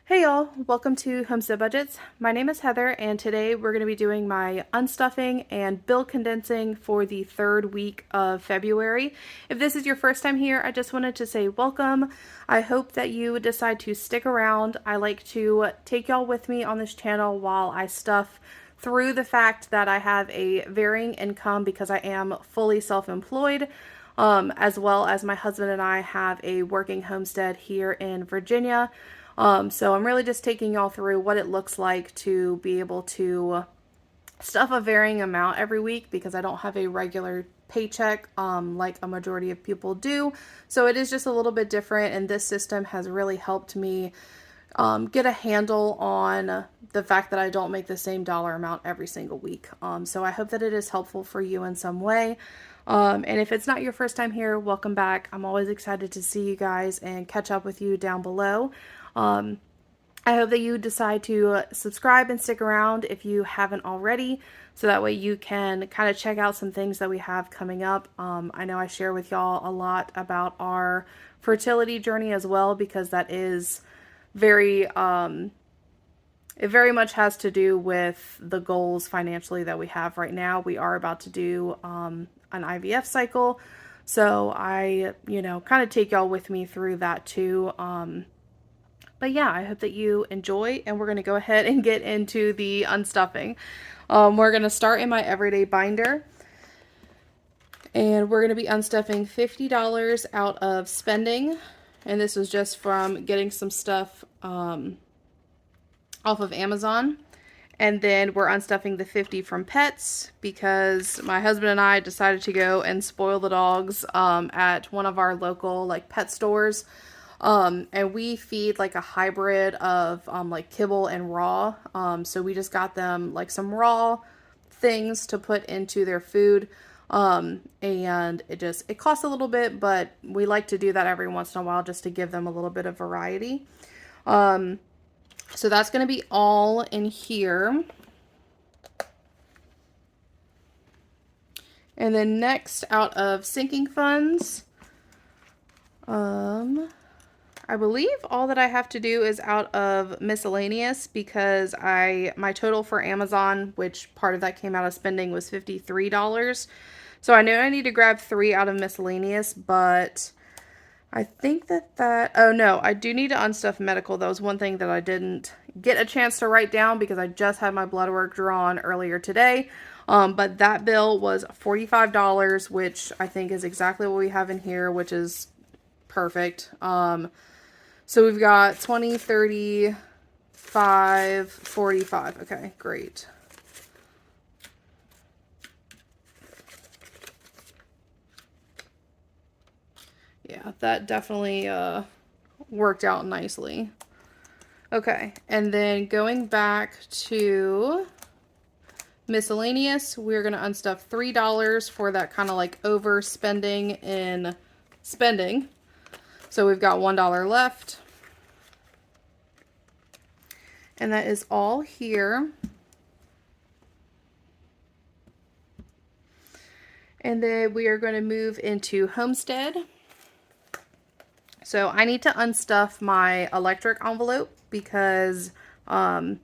Hey y'all, welcome to Homestead Budgets. My name is Heather and today we're going to be doing my unstuffing and bill condensing for the third week of February. If this is your first time here, I just wanted to say welcome. I hope that you decide to stick around. I like to take y'all with me on this channel while I stuff through the fact that I have a varying income because I am fully self-employed. As well as my husband and I have a working homestead here in Virginia. So I'm really just taking y'all through what it looks like to be able to stuff a varying amount every week because I don't have a regular paycheck like a majority of people do. So it is just a little bit different, and this system has really helped me get a handle on the fact that I don't make the same dollar amount every single week. So I hope that it is helpful for you in some way. And if it's not your first time here, welcome back. I'm always excited to see you guys and catch up with you down below. I hope that you decide to subscribe and stick around if you haven't already, so that way you can kind of check out some things that we have coming up. I know I share with y'all a lot about our fertility journey as well, because that is very, it very much has to do with the goals financially that we have right now. We are about to do an IVF cycle, so I, kind of take y'all with me through that too. But yeah, I hope that you enjoy, and we're going to go ahead and get into the unstuffing. We're going to start in my everyday binder, and we're going to be unstuffing $50 out of spending, and this was just from getting some stuff off of Amazon. And then we're unstuffing the 50 from pets because my husband and I decided to go and spoil the dogs at one of our local pet stores. And we feed a hybrid of kibble and raw. So we just got them some raw things to put into their food. And it costs a little bit, but we like to do that every once in a while just to give them a little bit of variety. So that's going to be all in here. And then next, out of sinking funds, I believe all that I have to do is out of miscellaneous, because my total for Amazon, which part of that came out of spending, was $53. So I know I need to grab 3 out of miscellaneous, but I think oh no, I do need to unstuff medical. That was one thing that I didn't get a chance to write down because I just had my blood work drawn earlier today. But that bill was $45, which I think is exactly what we have in here, which is perfect. So we've got 20, 30, 5, 45. Okay, great. Yeah, that definitely worked out nicely. Okay, and then going back to miscellaneous, we're going to unstuff $3 for that kind of overspending in spending. So we've got $1 left. And that is all here. And then we are going to move into homestead. So I need to unstuff my electric envelope because our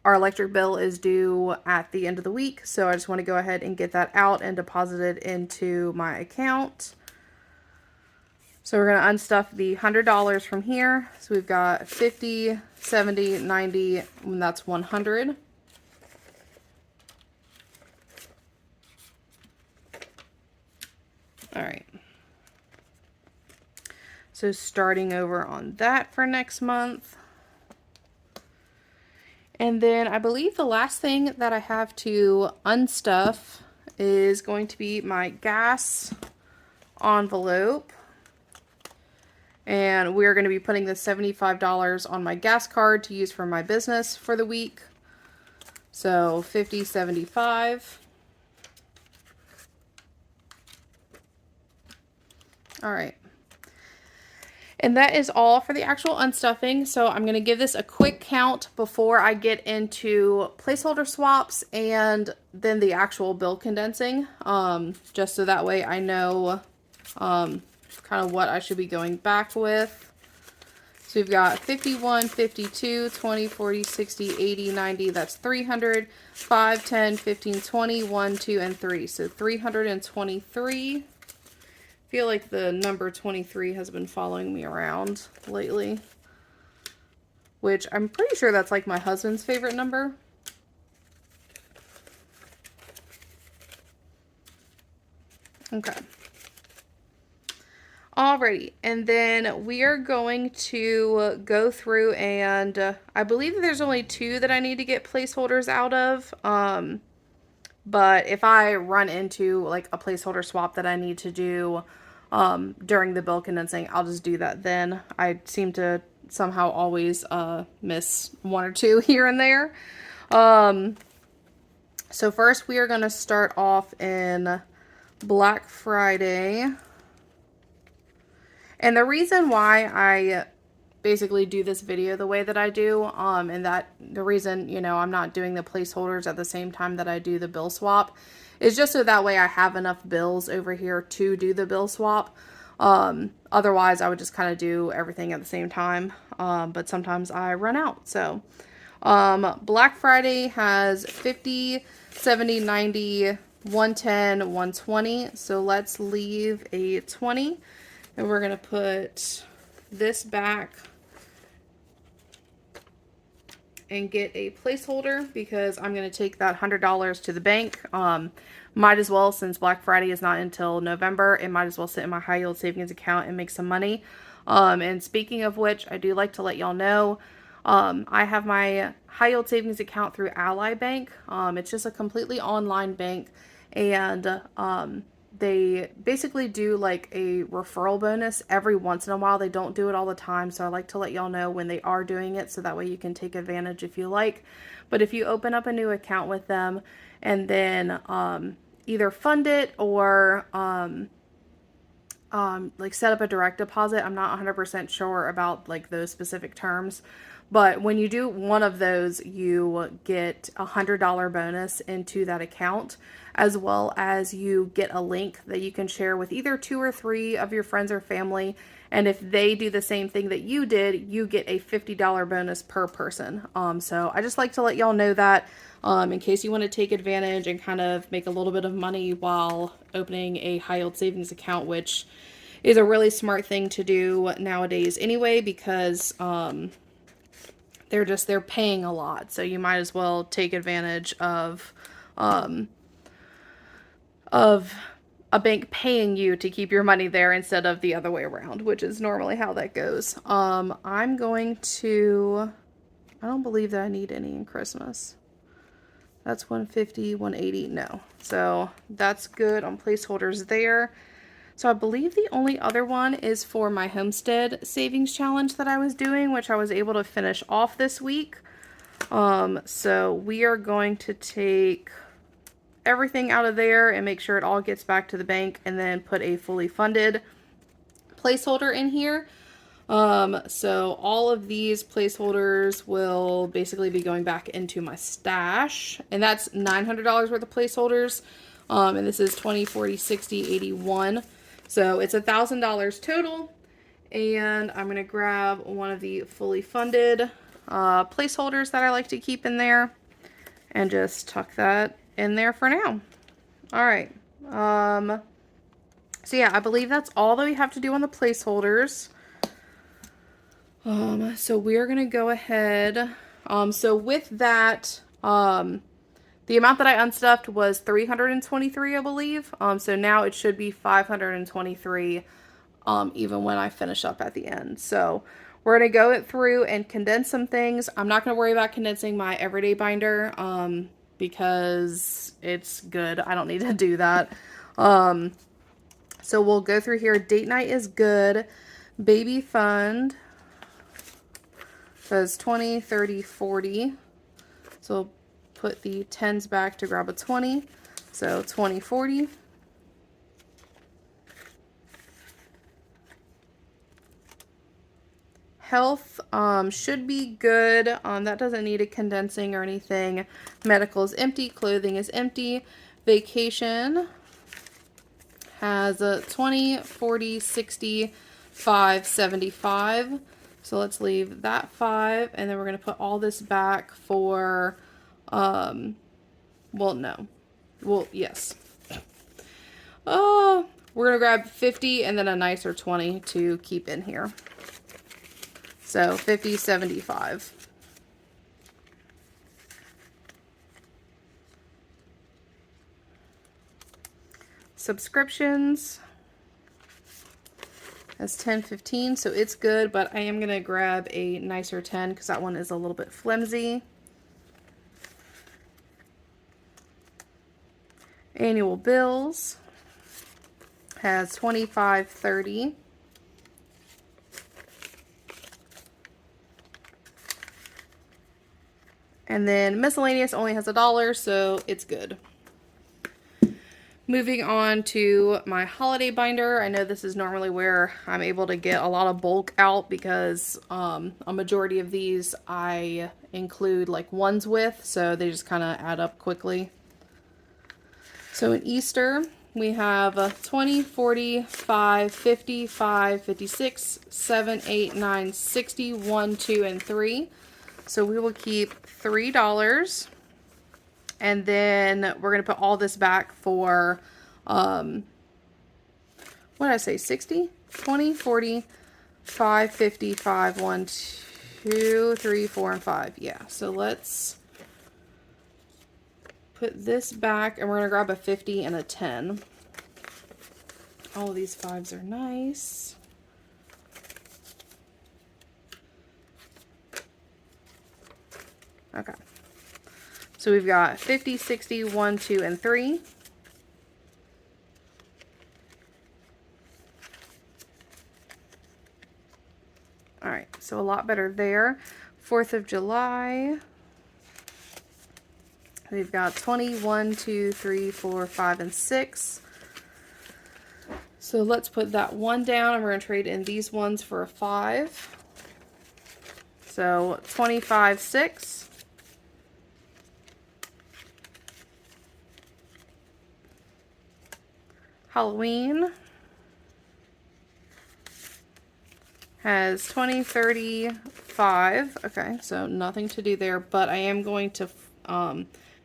electric bill is due at the end of the week. So I just want to go ahead and get that out and deposit it into my account. So we're going to unstuff the $100 from here. So we've got 50, 70, 90, and that's 100. All right. So starting over on that for next month. And then I believe the last thing that I have to unstuff is going to be my gas envelope. And we're going to be putting the $75 on my gas card to use for my business for the week. So 50, 75. All right. And that is all for the actual unstuffing. So I'm going to give this a quick count before I get into placeholder swaps and then the actual bill condensing. Just so that way I know kind of what I should be going back with. So we've got 51, 52, 20, 40, 60, 80, 90. That's 300. 5, 10, 15, 20, 1, 2, and 3. So 323. I feel like the number 23 has been following me around lately. Which I'm pretty sure that's like my husband's favorite number. Okay. Alrighty, and then we are going to go through and I believe that there's only 2 that I need to get placeholders out of. But if I run into like a placeholder swap that I need to do during the bill condensing, I'll just do that then. I seem to somehow always miss 1 or 2 here and there. So first we are going to start off in Black Friday. And the reason why I basically do this video the way that I do, and that the reason, you know, I'm not doing the placeholders at the same time that I do the bill swap is just so that way I have enough bills over here to do the bill swap. Otherwise I would just kind of do everything at the same time. But sometimes I run out. So, Black Friday has 50, 70, 90, 110, 120. So let's leave a 20. And we're going to put this back and get a placeholder because I'm going to take that $100 to the bank. Might as well, since Black Friday is not until November, it might as well sit in my high yield savings account and make some money. And speaking of which, I do like to let y'all know, I have my high yield savings account through Ally Bank. It's just a completely online bank, and they basically do like a referral bonus every once in a while. They don't do it all the time, so I like to let y'all know when they are doing it so that way you can take advantage if you like. But if you open up a new account with them and then either fund it or like set up a direct deposit, I'm not 100% sure about like those specific terms, but when you do one of those, you get a $100 bonus into that account, as well as you get a link that you can share with either 2 or 3 of your friends or family. And if they do the same thing that you did, you get a $50 bonus per person. So I just like to let y'all know that in case you want to take advantage and kind of make a little bit of money while opening a high yield savings account, which is a really smart thing to do nowadays anyway, because they're paying a lot. So you might as well take advantage of a bank paying you to keep your money there instead of the other way around, which is normally how that goes. I'm going to, I don't believe that I need any in Christmas. That's 150, 180, no. So that's good on placeholders there. So I believe the only other one is for my homestead savings challenge that I was doing, which I was able to finish off this week. So we are going to take everything out of there and make sure it all gets back to the bank, and then put a fully funded placeholder in here. So all of these placeholders will basically be going back into my stash, and that's $900 worth of placeholders. And this is 20, 40, 60, 81. So it's $1,000 total, and I'm going to grab one of the fully funded placeholders that I like to keep in there and just tuck that in there for now. All right. So yeah, I believe that's all that we have to do on the placeholders. So we're going to go ahead. So with that, the amount that I unstuffed was 323, I believe. So now it should be 523, even when I finish up at the end. So we're going to go through and condense some things. I'm not going to worry about condensing my everyday binder, because it's good. I don't need to do that. So we'll go through here. Date night is good. Baby fund says 20, 30, 40. So put the 10s back to grab a 20. So 20, 40. Health should be good. That doesn't need a condensing or anything. Medical is empty. Clothing is empty. Vacation has a 20, 40, 60, 5, 75. So let's leave that 5, and then we're going to put all this back for, well, no. Well, yes. Oh, we're going to grab 50 and then a nicer 20 to keep in here. So 50, 75. Subscriptions has 10.15, so it's good, but I am going to grab a nicer 10 because that one is a little bit flimsy. Annual bills has 25.30. And then miscellaneous only has $1, so it's good. Moving on to my holiday binder. I know this is normally where I'm able to get a lot of bulk out because a majority of these I include like ones with, so they just kind of add up quickly. So in Easter, we have 20, 40, 5, 50, 5, 56, 7, 8, 9, 60, 1, 2, and 3. So we will keep $3. And then we're going to put all this back for, what did I say, 60, 20, 40, 5, 50, 5, 1, 2, 3, 4, and 5. Yeah, so let's put this back, and we're going to grab a 50 and a 10. All of these 5s are nice. Okay. So we've got 50, 60, 1, 2, and 3. All right, so a lot better there. 4th of July. We've got 20, 1, 2, 3, 4, 5, and 6. So let's put that 1 down, and we're going to trade in these ones for a 5. So 25, 6. Halloween has 20, 30, 5. Okay, so nothing to do there, but I am going to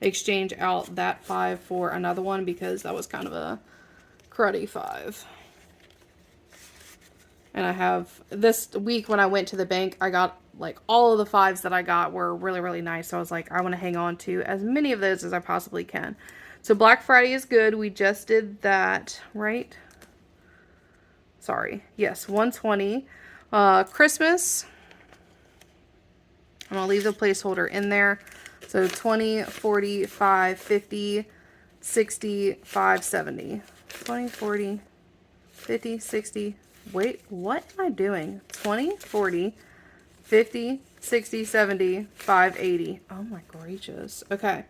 exchange out that 5 for another one because that was kind of a cruddy 5. And I have, this week when I went to the bank, I got, like, all of the 5s that I got were really, really nice. So I was like, I want to hang on to as many of those as I possibly can. So Black Friday is good. We just did that, right? Sorry. Yes, 120. Christmas, I'm going to leave the placeholder in there. So 20, 40, 5, 50, 60, 5, 70. 20, 40, 50, 60. Wait, what am I doing? 20, 40, 50, 60, 70, 5, 80. Oh my gracious. Okay.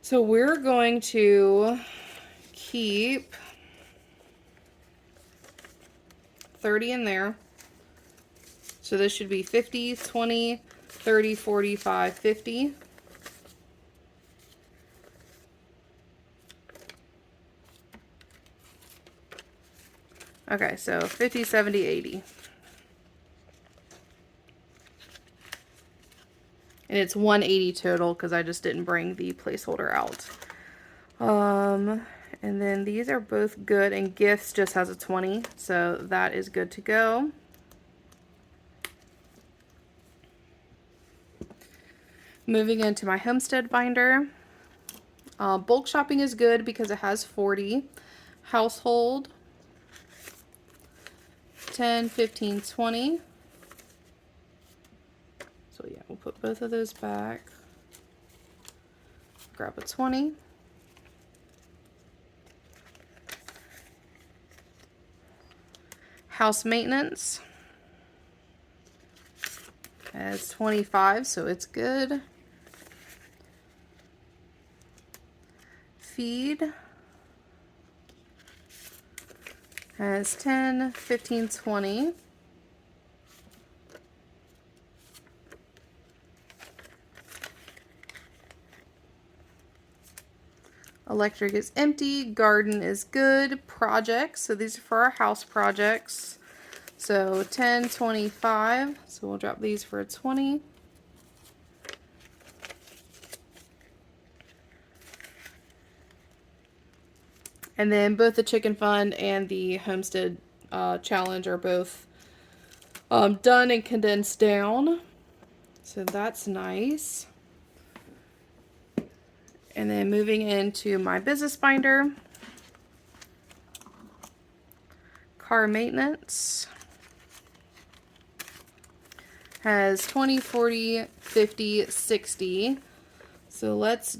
So we're going to keep 30 in there. So this should be 50, 20, 30, 45, 50. Okay, so 50, 70, 80. And it's 180 total because I just didn't bring the placeholder out. And then these are both good, and gifts just has a 20, so that is good to go. Moving into my homestead binder. Bulk shopping is good because it has 40. Household, 10, 15, 20. So yeah, we'll put both of those back. Grab a 20. House maintenance has 25, so it's good. Feed has 10, 15, 20. Electric is empty. Garden is good. Projects, so these are for our house projects. So 10, 25. So we'll drop these for a 20. And then both the Chicken Fund and the Homestead Challenge are both done and condensed down. So that's nice. And then moving into my business binder. Car maintenance has 20, 40, 50, 60. So let's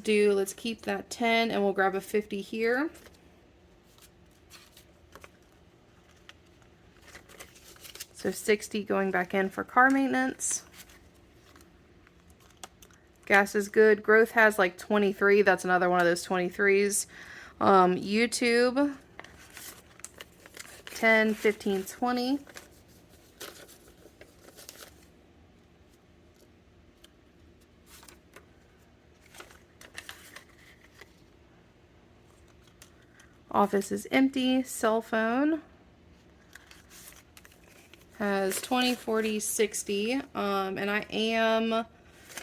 keep that 10 and we'll grab a 50 here. So 60 going back in for car maintenance. Gas is good. Growth has like 23. That's another one of those 23s. YouTube, 10, 15, 20. Office is empty. Cell phone has 20, 40, 60. And I am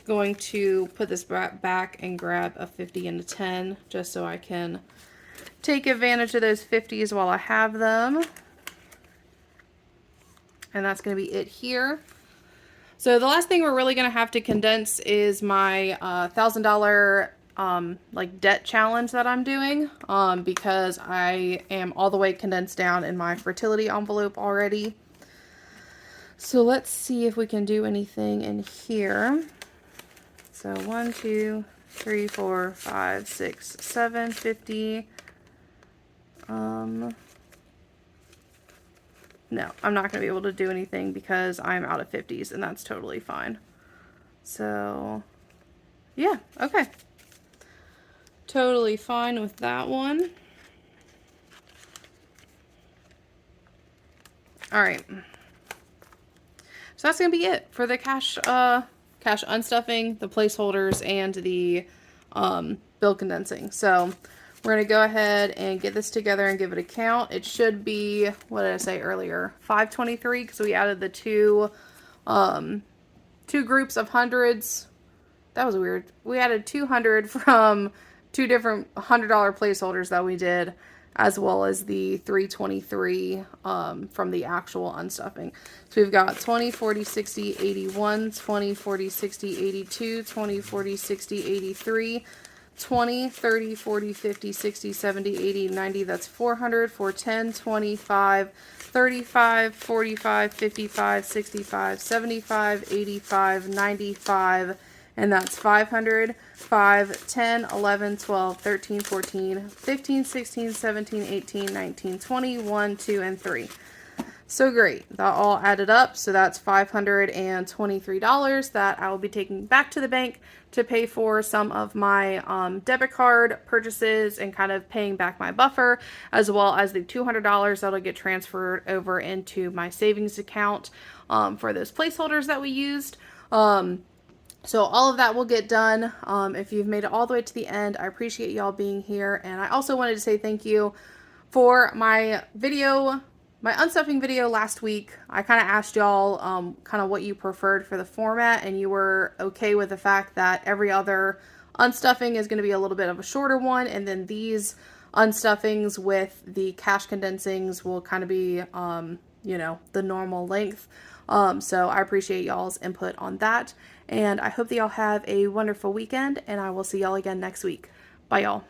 going to put this back and grab a 50 and a 10 just so I can take advantage of those 50s while I have them. And that's going to be it here. So the last thing we're really going to have to condense is my $1,000 like debt challenge that I'm doing, because I am all the way condensed down in my fertility envelope already. So let's see if we can do anything in here. So 1, 2, 3, 4, 5, 6, 7, 50. No, I'm not going to be able to do anything because I'm out of 50s, and that's totally fine. So, yeah, okay. Totally fine with that one. All right. So that's going to be it for the cash unstuffing, the placeholders, and the bill condensing. So we're going to go ahead and get this together and give it a count. It should be, what did I say earlier? 523, because we added the two groups of hundreds. That was weird. We added 200 from two different $100 placeholders that we did, as well as the 323 from the actual unstuffing. So we've got 20, 40, 60, 81, 20, 40, 60, 82, 20, 40, 60, 83, 20, 30, 40, 50, 60, 70, 80, 90, that's 400, 410, 25, 35, 45, 55, 65, 75, 85, 95, and that's 500, 5, 10, 11, 12, 13, 14, 15, 16, 17, 18, 19, 20, 1, 2, and 3. So great. That all added up. So that's $523 that I will be taking back to the bank to pay for some of my debit card purchases and kind of paying back my buffer, as well as the $200 that'll get transferred over into my savings account for those placeholders that we used. So all of that will get done. If you've made it all the way to the end, I appreciate y'all being here. And I also wanted to say thank you for my video, my unstuffing video last week. I kind of asked y'all kind of what you preferred for the format, and you were okay with the fact that every other unstuffing is going to be a little bit of a shorter one, and then these unstuffings with the cash condensings will kind of be, you know, the normal length. So I appreciate y'all's input on that, and I hope that y'all have a wonderful weekend, and I will see y'all again next week. Bye, y'all.